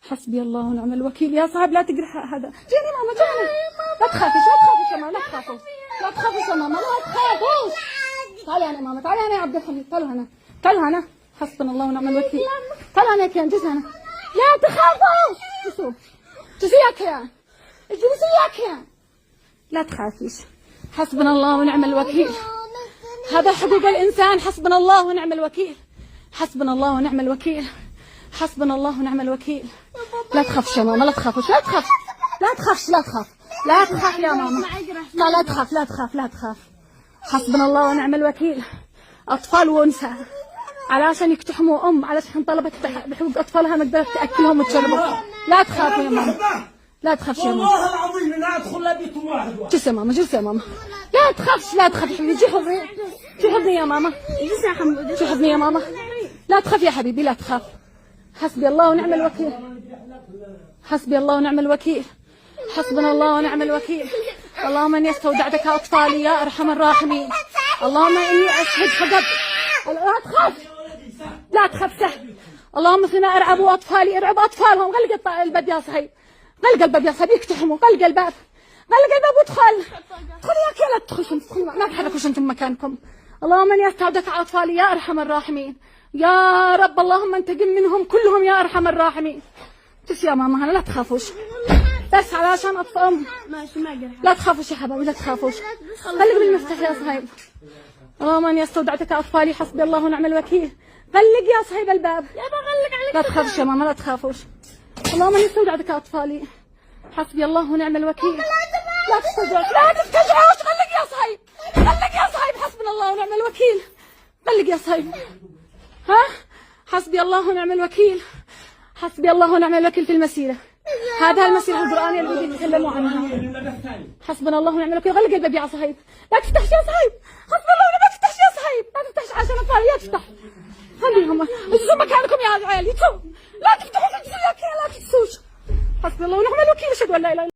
حسبي الله ونعم الوكيل. يا صاحب لا تجرح هذا. جيني ماما جيني. لا تخافيش لا تخافيش يا ماما لا تخافوا. لا تخافيش يا ماما لا تخافوش. تعالي هنا ماما تعالي هنا يا عبد الحميد تعالوا هنا. تعالوا هنا. حسبنا الله ونعم الوكيل. تعالوا هنا يا كيان جلسي هنا. لا تخافوش. جلسوا. جلسي يا كيان. اجلسي يا كيان. لا تخافيش. حسبنا الله ونعم الوكيل. هذا حقوق الإنسان. حسبنا الله ونعم الوكيل. حسبنا الله ونعم الوكيل. حسبنا الله ونعم الوكيل. لا تخافش يا ماما لا تخافش لا تخاف لا تخافش لا تخاف لا تخاف يا ماما لا تخاف لا تخاف لا تخاف. حسبنا الله ونعم الوكيل. أطفال ونساء علشان يقتحموا علشان طلبت بحقوق أطفالها ما قدرت تأكلهم وتشربهم. لا تخافوا يا ماما لا تخافش يا ماما. والله العظيم لا أدخل لا بيت واحد. جلس يا ماما جلس يا ماما. لا تخافش لا تخاف حبيبي. جي حضني جي حضني يا ماما. جي حضني يا ماما. لا تخاف يا حبيبي لا تخاف. حسبي الله ونعم الوكيل. حسبي الله ونعم الوكيل. حسبنا الله ونعم الوكيل. اللهم اني استودعتك اطفالي يا ارحم الراحمين. اللهم اني اشهد فقط. لا تخاف لا تخاف سهل. اللهم فيما ارعبوا اطفالي ارعب اطفالهم. غلق الباب يا صهيب غلق الباب يا صهيب يقتحموا. غلق الباب غلق الباب وادخل. ادخلي يا كي لا تدخلي ما تحركوش انتم مكانكم. اللهم اني استودعتك اطفالي يا ارحم الراحمين. يا رب اللهم انتقم منهم كلهم يا ارحم الراحمين. بس يا ماما هنا لا تخافوش بس علشان اطفالهم. لا تخافوش يا حبايبي لا تخافوش. غلق بالمفتاح يا صهيب. اللهم اني استودعتك اطفالي. حسبي الله ونعم الوكيل. غلق يا صهيب الباب. لا تخافوش يا ماما لا تخافوش. اللهم اني استودعتك اطفالي. حسبي الله ونعم الوكيل. لا تستجعوش لا تستجعوش. غلق يا صهيب غلق يا صهيب. حسبنا الله ونعم الوكيل. غلق يا صهيب. ها حسبي الله ونعم الوكيل. حسبي الله ونعم الوكيل في المسيرة. هذا المسيرة القرآنية اللي بيتكلموا عنها. حسبنا الله ونعم الوكيل. غلق الباب يا صهيب. لا تفتحش يا صهيب. حسبنا الله لا تفتحش يا صهيب. لا تفتحش عشان اطفالي لا تفتح. خليهم اجلسوا مكانكم يا عيال. لا تفتحوا لا تفتحوش. لا تفتحوش. حسبي الله ونعم الوكيل. اشهد ان لا اله الا